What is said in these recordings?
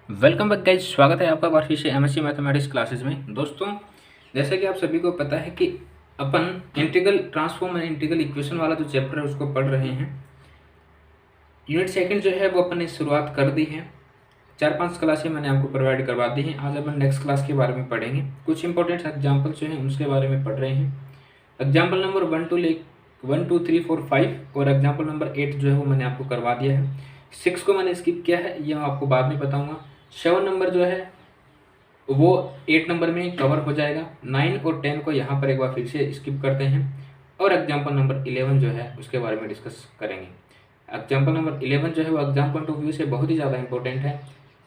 Welcome back guys, स्वागत है आपका बार फिर से एमएससी मैथमेटिक्स क्लासेस में। दोस्तों, जैसा कि आप सभी को पता है कि अपन integral transform and integral equation वाला जो चैप्टर है उसको पढ़ रहे हैं। यूनिट सेकंड जो है वो अपन ने शुरुआत कर दी है। 4-5 क्लासें मैंने आपको प्रोवाइड करवा दी हैं। आज अपन नेक्स्ट क्लास के बारे में पढ़ेंगे। कुछ इंपॉर्टेंट एग्जाम्पल जो हैं उसके बारे में पढ़ रहे हैं। एग्जाम्पल नंबर 1 2 3 4 5 और एग्जाम्पल नंबर 8 जो है वो मैंने आपको करवा दिया है। 6 को मैंने स्किप किया है, ये मैं आपको बाद में बताऊंगा। 7 नंबर जो है वो 8 नंबर में कवर हो जाएगा। 9 और 10 को यहाँ पर एक बार फिर से स्किप करते हैं और एग्जाम्पल नंबर 11 जो है उसके बारे में डिस्कस करेंगे। एग्जाम्पल नंबर 11 जो है वो एग्जाम पॉइंट ऑफ व्यू से बहुत ही ज़्यादा इंपॉर्टेंट है।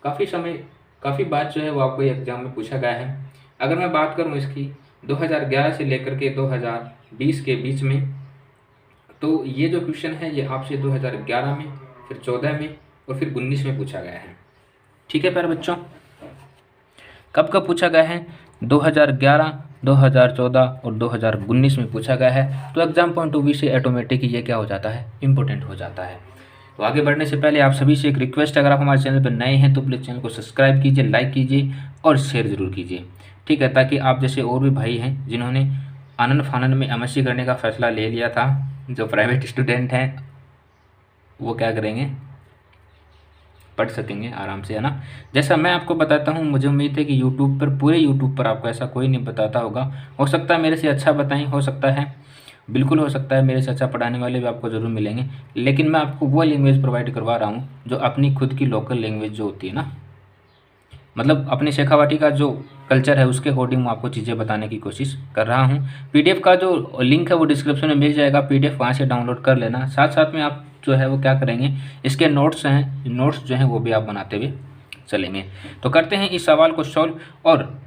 काफ़ी बात जो है वो आपको एग्जाम में पूछा गया है। अगर मैं बात करूँ इसकी 2011 से लेकर के 2020 के बीच में, तो ये जो क्वेश्चन है ये आपसे 2011 में, फिर 14 में और फिर 19 में पूछा गया है। ठीक है प्यारे बच्चों, कब कब पूछा गया है? 2011, 2014 और 2019 में पूछा गया है। तो एग्जाम पॉइंट ऑफ व्यू से ऑटोमेटिक ये क्या हो जाता है, इंपॉर्टेंट हो जाता है। तो आगे बढ़ने से पहले आप सभी से एक रिक्वेस्ट, अगर आप हमारे चैनल पर नए हैं तो प्लीज़ चैनल को सब्सक्राइब कीजिए, लाइक कीजिए और शेयर ज़रूर कीजिए। ठीक है, ताकि आप जैसे और भी भाई हैं जिन्होंने आनंद फानंद में एमएससी करने का फैसला ले लिया था, जो प्राइवेट स्टूडेंट हैं, वो क्या करेंगे, पढ़ सकेंगे आराम से, है ना। जैसा मैं आपको बताता हूँ, मुझे उम्मीद है कि यूट्यूब पर, पूरे यूट्यूब पर आपको ऐसा कोई नहीं बताता होगा। हो सकता है मेरे से अच्छा बताएं, हो सकता है, बिल्कुल हो सकता है मेरे से अच्छा पढ़ाने वाले भी आपको ज़रूर मिलेंगे, लेकिन मैं आपको वो लैंग्वेज प्रोवाइड करवा रहा हूँ जो अपनी खुद की लोकल लैंग्वेज जो होती है ना, मतलब अपने शेखावाटी का जो कल्चर है उसके अकॉर्डिंग मैं आपको चीज़ें बताने की कोशिश कर रहा हूँ। पीडीएफ का जो लिंक है वो डिस्क्रिप्शन में मिल जाएगा, पीडीएफ वहाँ से डाउनलोड कर लेना। साथ साथ में आप जो है वो क्या करेंगे, इसके नोट्स हैं, नोट्स जो हैं वो भी आप बनाते हुए चलेंगे। तो करते हैं इस सवाल को सॉल्व, और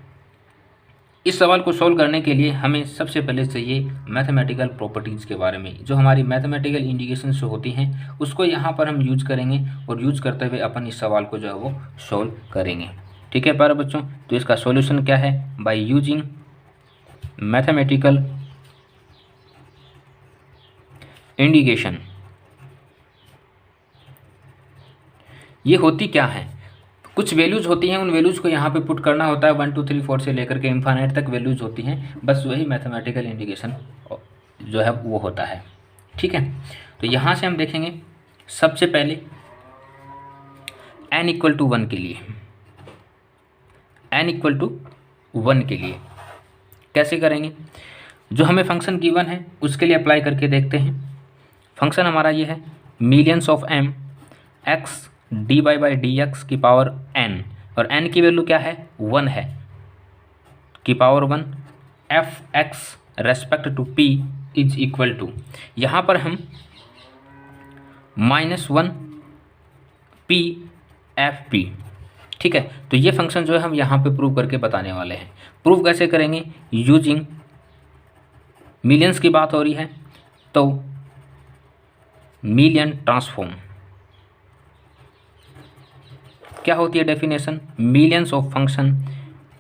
इस सवाल को सॉल्व करने के लिए हमें सबसे पहले चाहिए मैथमेटिकल प्रॉपर्टीज़ के बारे में। जो हमारी मैथमेटिकल इंडिकेशंस जो होती हैं उसको यहाँ पर हम यूज करेंगे, और यूज करते हुए अपन इस सवाल को जो है वो सॉल्व करेंगे। ठीक है प्यारे बच्चों, तो इसका सॉल्यूशन क्या है? By using mathematical indication. ये होती क्या है? कुछ वैल्यूज़ होती हैं, उन वैल्यूज़ को यहाँ पे पुट करना होता है। 1 2 3 4 से लेकर के इन्फाइनाइट तक वैल्यूज़ होती हैं, बस वही मैथमेटिकल इंडिकेशन जो है वो होता है। ठीक है, तो यहाँ से हम देखेंगे सबसे पहले n = 1 के लिए, n = 1 के लिए कैसे करेंगे? जो हमें फंक्शन गिवन है उसके लिए अप्लाई करके देखते हैं। फंक्शन हमारा ये है millions of m x dy/dx की पावर n, और n की वैल्यू क्या है? 1 है, की power 1 f x respect to p is equal to, यहाँ पर हम -1 p f p। ठीक है, तो ये फंक्शन जो है हम यहाँ पे प्रूव करके बताने वाले हैं। प्रूव कैसे करेंगे? यूजिंग मिलियंस की बात हो रही है तो मिलियन ट्रांसफॉर्म। क्या होती है definition? Mellin's of function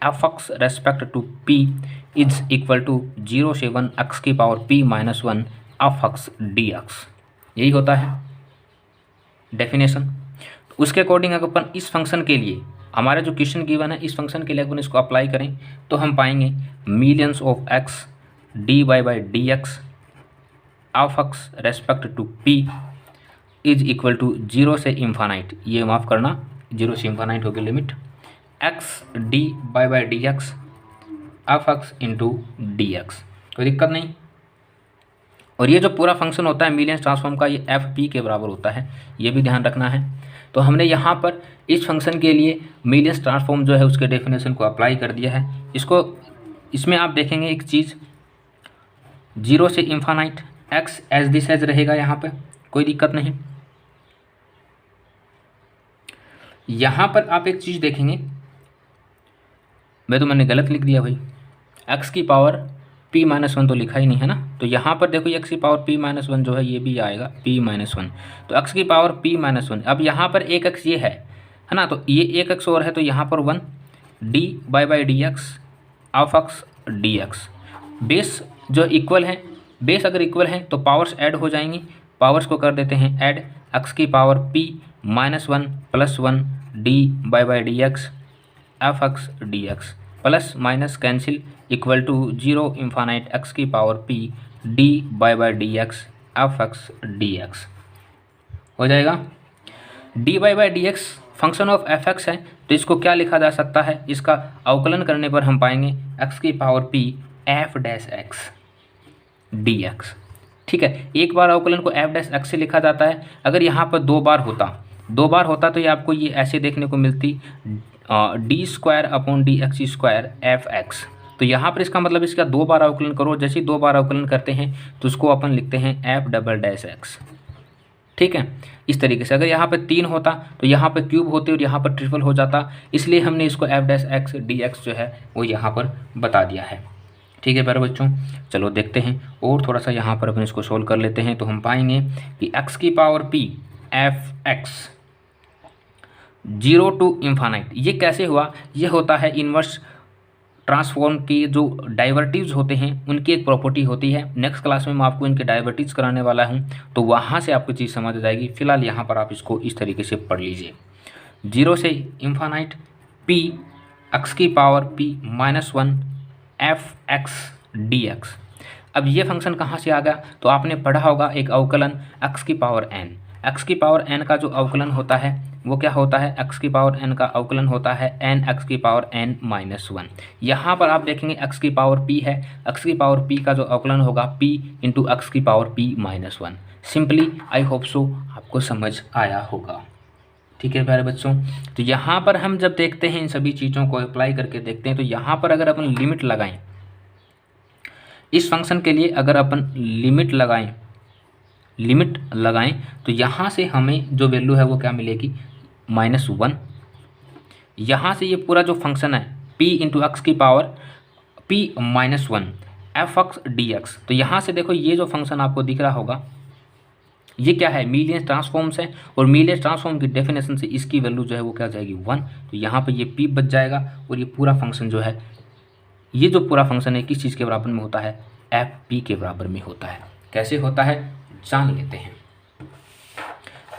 F X respect to p is equal to 0 से 1 x की power p - 1 F X dx। यही होता है डेफिनेशन। उसके अकॉर्डिंग अगर अपन इस फंक्शन के लिए, हमारा जो क्वेश्चन गिवन है, इस फंक्शन के लिए अपन इसको अप्लाई करें तो हम पाएंगे Mellin's of x dy/dx F X respect to p is equal to 0 से इन्फानाइट, ये माफ़ करना, 0 से इन्फानाइट होगी limit, x dy/dx F x into dx। कोई दिक्कत नहीं। और ये जो पूरा फंक्शन होता है मिलियंस ट्रांसफॉर्म का, ये एफ पी के बराबर होता है, ये भी ध्यान रखना है। तो हमने यहाँ पर इस फंक्शन के लिए मिलियंस ट्रांसफॉर्म जो है उसके डेफिनेशन को अप्लाई कर दिया है। इसमें आप देखेंगे एक चीज़, 0 से infinite x as this as रहेगा, यहाँ पे कोई दिक्कत नहीं। यहाँ पर आप एक चीज़ देखेंगे, मैंने गलत लिख दिया भाई, x की पावर p - 1 तो लिखा ही नहीं है ना, तो यहाँ पर देखो x की पावर p - 1 जो है ये भी आएगा p - 1, तो x की पावर p - 1। अब यहाँ पर एक x ये है ना, तो ये एक x और है, तो यहाँ पर 1 dy/dx F X dx। Base जो इक्वल है, बेस अगर इक्वल है तो पावर्स ऐड हो जाएंगी, पावर्स को कर देते हैं ऐड, x की power p - 1 + 1 dy/dx f(x)dx plus minus cancel equal to 0 infinite x की पावर p dy/dx f(x)dx हो जाएगा। dy/dx फंक्शन ऑफ f(x) है, तो इसको क्या लिखा जा सकता है, इसका अवकलन करने पर हम पाएंगे x की पावर p f(x)dx। ठीक है, एक बार अवकलन को f(x) से लिखा जाता है। अगर यहाँ पर दो बार होता तो ये आपको ये ऐसे देखने को मिलती d²/dx² f(x). तो यहाँ पर इसका मतलब इसका दो बार अवकलन करो, जैसे दो बार अवकलन करते हैं तो उसको अपन लिखते हैं f'(x). ठीक है, इस तरीके से। अगर यहाँ पर 3 होता तो यहाँ पर क्यूब होते और यहाँ पर ट्रिपल हो जाता, इसलिए हमने इसको f'(x)dx जो है वो यहाँ पर बता दिया है। ठीक है प्यारे बच्चों, चलो देखते हैं और थोड़ा सा यहाँ पर अपन इसको सोल्व कर लेते हैं। तो हम पाएंगे कि x की power p f(x) 0 to infinite, ये कैसे हुआ, ये होता है इन्वर्स ट्रांसफॉर्म के जो डाइवर्टिव्स होते हैं उनकी एक प्रॉपर्टी होती है। नेक्स्ट क्लास में मैं आपको इनके डाइवर्टिव्स कराने वाला हूं, तो वहां से आपको चीज़ समझ आ जाएगी। फिलहाल यहाँ पर आप इसको इस तरीके से पढ़ लीजिए, 0 से इन्फानाइट p x की पावर p -1 f(x)dx। अब ये फंक्शन कहाँ से आ गया, तो आपने पढ़ा होगा एक अवकलन x की पावर n। x की पावर n का जो अवकलन होता है वो क्या होता है, x की पावर n का अवकलन होता है n x की पावर n -1। यहाँ पर आप देखेंगे x की पावर p है, x की पावर p का जो अवकलन होगा p इंटू x की power p -1। Simply I hope so आपको समझ आया होगा। ठीक है प्यारे बच्चों, तो यहाँ पर हम जब देखते हैं इन सभी चीज़ों को अप्लाई करके देखते हैं, तो यहाँ पर अगर अपन लिमिट लगाएं इस फंक्शन के लिए, अगर अपन लिमिट लगाएं तो यहाँ से हमें जो वैल्यू है वो क्या मिलेगी, -1। यहाँ से ये पूरा जो फंक्शन है p इंटू एक्स की पावर p -1 f(x)dx। तो यहाँ से देखो ये जो फंक्शन आपको दिख रहा होगा ये क्या है, मीलियन ट्रांसफॉर्म्स है, और मीलियन ट्रांसफॉर्म की डेफिनेशन से इसकी वैल्यू जो है वो क्या जाएगी 1। तो यहाँ पर ये p बच जाएगा और ये पूरा फंक्शन जो है, ये जो पूरा फंक्शन है किस चीज़ के बराबर में होता है, f(p) के बराबर में होता है। कैसे होता है जान लेते हैं।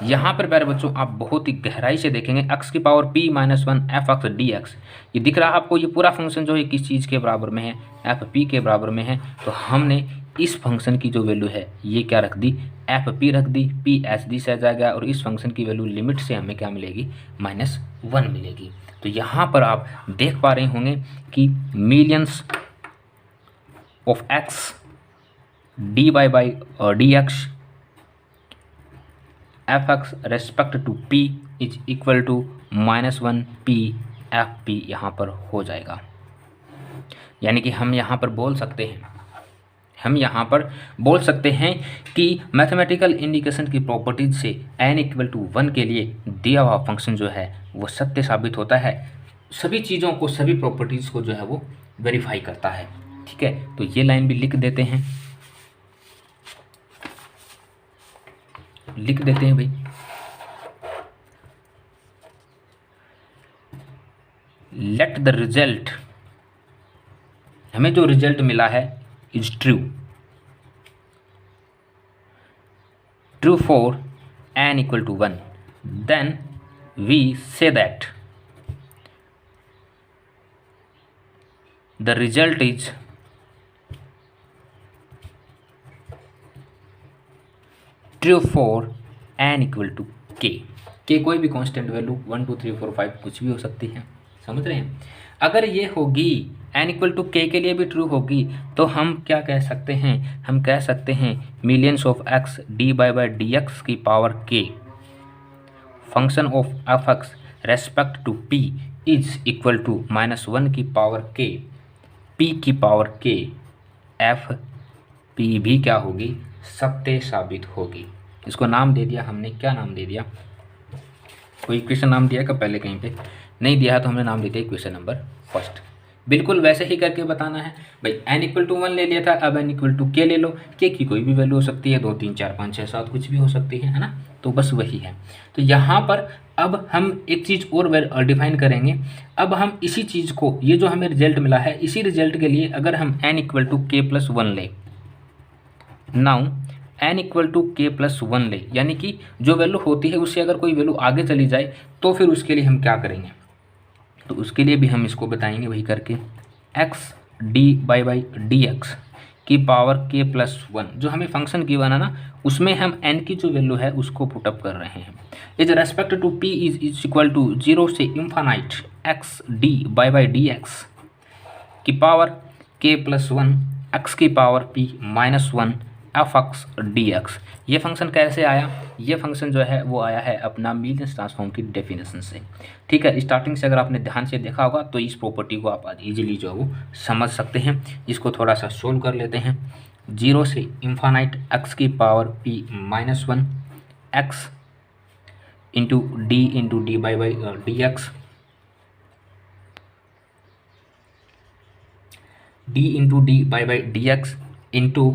यहाँ पर प्यारे बच्चों आप बहुत ही गहराई से देखेंगे x की पावर p -1 f(x)dx। ये दिख रहा है आपको, ये पूरा फंक्शन जो है किस चीज़ के बराबर में है, f(p) के बराबर में है। तो हमने इस फंक्शन की जो वैल्यू है ये क्या रख दी, f(p) रख दी, p SD से आ जाएगा, और इस फंक्शन की वैल्यू लिमिट से हमें क्या मिलेगी, -1 मिलेगी। तो यहाँ पर आप देख पा रहे होंगे कि Mellin's of x dy/dx f(x) respect to p is equal to -1 p f(p) यहाँ पर हो जाएगा। यानी कि हम यहाँ पर बोल सकते हैं कि मैथमेटिकल इंडिकेशन की प्रॉपर्टीज से n = 1 के लिए दिया हुआ फंक्शन जो है वो सत्य साबित होता है। सभी चीज़ों को, सभी प्रॉपर्टीज़ को जो है वो वेरीफाई करता है। ठीक है, तो ये लाइन भी लिख देते हैं भाई। लेट द रिजल्ट, हमें जो रिजल्ट मिला है is true for n = 1, then we say that the result is true for n = k। k कोई भी कांस्टेंट वैल्यू 1 2 3 4 5 कुछ भी हो सकती है, समझ रहे हैं। अगर ये होगी n = k के लिए भी ट्रू होगी तो हम क्या कह सकते हैं, हम कह सकते हैं मिलियंस ऑफ x dy/dx की power k function of f(x) respect to p is equal to -1 की पावर k p की पावर k f(p) भी क्या होगी, सत्य साबित होगी। इसको नाम दे दिया हमने, क्या नाम दे दिया, कोई इक्वेशन नाम दिया क्या पहले कहीं पे नहीं दिया है, तो हमने नाम दे दिया इक्वेशन नंबर 1। बिल्कुल वैसे ही करके बताना है भाई। n = 1 ले लिया था, अब n = k ले लो। k की कोई भी वैल्यू हो सकती है, 2 3 4 5 6 7 कुछ भी हो सकती है ना, तो बस वही है। तो यहाँ पर अब हम एक चीज़ और डिफाइन करेंगे। अब हम इसी चीज़ को, ये जो हमें रिजल्ट मिला है, इसी रिजल्ट के लिए अगर हम n = k + 1 ले, now n equal to K plus 1 ले, यानी कि जो वैल्यू होती है उससे अगर कोई वैल्यू आगे चली जाए तो फिर उसके लिए हम क्या करेंगे, तो उसके लिए भी हम इसको बताएंगे वही करके x D by D X की पावर के प्लस 1, जो हमें फंक्शन की बना ना उसमें हम n की जो वैल्यू है उसको पुटअप कर रहे हैं is respect to p is equal to 0 से infinite X D by D X की पावर के प्लस 1 एक्स की power p minus 1 F X D X. ये फंक्शन कैसे आया, ये फंक्शन जो है वो आया है अपना मीलियंस ट्रांसफॉर्म की डेफिनेशन से। ठीक है, स्टार्टिंग से अगर आपने ध्यान से देखा होगा तो इस प्रॉपर्टी को आप आज ईजिली जो है वो समझ सकते हैं। इसको थोड़ा सा सोल्व कर लेते हैं। 0 से इन्फानाइट एक्स की power p minus 1 x into D by D x, D into D by D x into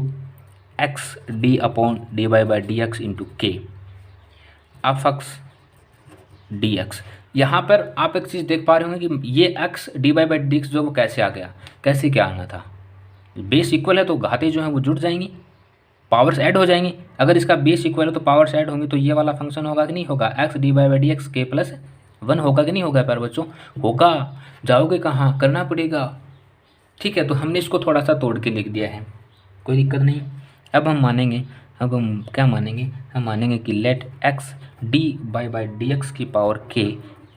x D upon D by D x into के एफ एक्स डी एक्स। यहाँ पर आप एक चीज़ देख पा रहे होंगे कि ये x D by D x जो वो कैसे आ गया, कैसे क्या आना था, बेस इक्वल है तो घाते जो हैं वो जुड़ जाएंगी, पावर्स ऐड हो जाएंगी। अगर इसका बेस इक्वल है तो पावर्स ऐड होंगी, तो ये वाला फंक्शन होगा कि नहीं होगा, x D by D x के प्लस 1 होगा कि नहीं होगा पर बच्चों, होगा। जाओगे कहाँ, करना पड़ेगा। ठीक है, तो हमने इसको थोड़ा सा तोड़ के लिख दिया है, कोई दिक्कत नहीं। अब हम मानेंगे, अब हम क्या मानेंगे, हम मानेंगे कि let X D by D X की power K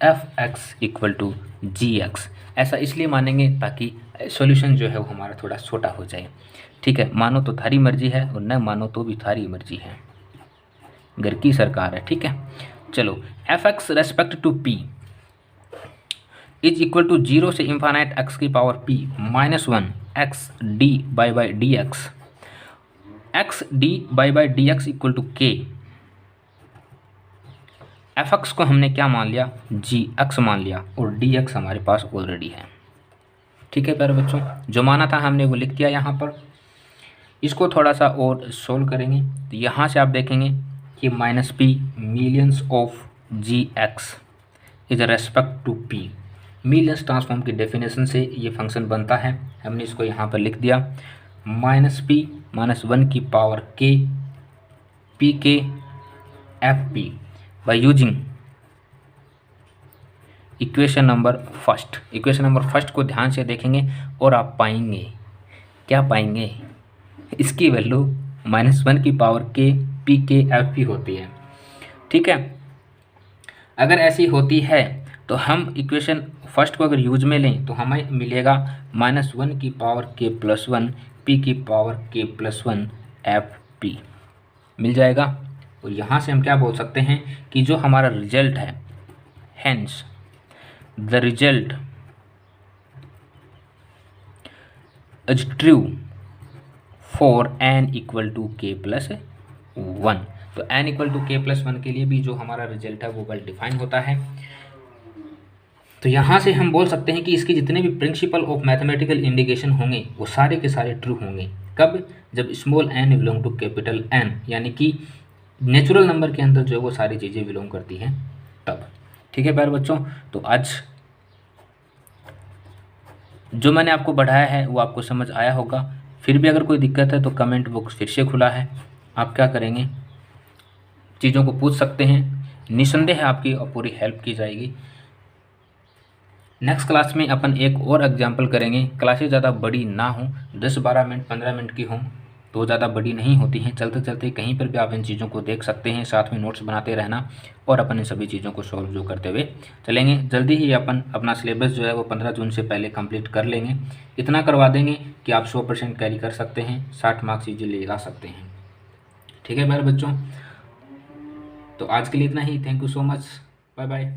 F X equal to G X. ऐसा इसलिए मानेंगे ताकि सॉल्यूशन जो है वो हमारा थोड़ा छोटा हो जाए। ठीक है, मानो तो थारी मर्जी है और न मानो तो भी थारी मर्जी है, घर की सरकार है। ठीक है, चलो F X respect to P is equal to 0 से इन्फानाइट एक्स की power p minus 1 X D by D X, X D by D X equal to K. F X को हमने क्या मान लिया, जी एक्स मान लिया, और डी एक्स हमारे पास ऑलरेडी है। ठीक है प्यारे बच्चों, जो माना था हमने वो लिख दिया यहाँ पर। इसको थोड़ा सा और सोल्व करेंगे तो यहाँ से आप देखेंगे कि minus p Mellin's of G X is respect to p। Mellin's transform की डेफिनेशन से ये फंक्शन बनता है, हमने इसको यहाँ पर लिख दिया माइनस p माइनस 1 की पावर k p के F P by using equation number first. Equation number first को ध्यान से देखेंगे और आप पाएंगे, क्या पाएंगे, इसकी वैल्यू माइनस 1 की पावर के पी के एफ पी होती है। ठीक है, अगर ऐसी होती है तो हम इक्वेशन फर्स्ट को अगर यूज में लें तो हमें मिलेगा माइनस 1 की पावर के प्लस 1 पी की power K plus 1 F P मिल जाएगा। और यहाँ से हम क्या बोल सकते हैं कि जो हमारा रिजल्ट है, hence the result is true for n equal to K plus 1। तो n equal to K plus 1 के लिए भी जो हमारा रिजल्ट है वो वेल डिफाइन होता है। तो यहाँ से हम बोल सकते हैं कि इसके जितने भी प्रिंसिपल ऑफ मैथमेटिकल इंडिकेशन होंगे वो सारे के सारे ट्रू होंगे। कब, जब small n belong to capital N, यानी कि नेचुरल नंबर के अंदर जो है वो सारी चीज़ें बिलोंग करती हैं तब। ठीक है प्यारे बच्चों, तो आज जो मैंने आपको बढ़ाया है वो आपको समझ आया होगा। फिर भी अगर कोई दिक्कत है तो कमेंट बॉक्स फिर से खुला है, आप क्या करेंगे, चीज़ों को पूछ सकते हैं, निसंदेह आपकी पूरी हेल्प की जाएगी। नेक्स्ट क्लास में अपन एक और एग्जाम्पल करेंगे। क्लासेस ज़्यादा बड़ी ना हो, 10-12 मिनट 15 मिनट की हों तो ज़्यादा बड़ी नहीं होती हैं। चलते चलते कहीं पर भी आप इन चीज़ों को देख सकते हैं, साथ में नोट्स बनाते रहना और अपन इन सभी चीज़ों को सॉल्व जो करते हुए चलेंगे। जल्दी ही अपन अपना सिलेबस जो है वो 15 जून से पहले कंप्लीट कर लेंगे। इतना करवा देंगे कि आप 100% कैरी कर सकते हैं, 60 मार्क्स इजीली ला सकते हैं। ठीक है मेरे बच्चों, तो आज के लिए इतना ही। Thank you so much, bye bye.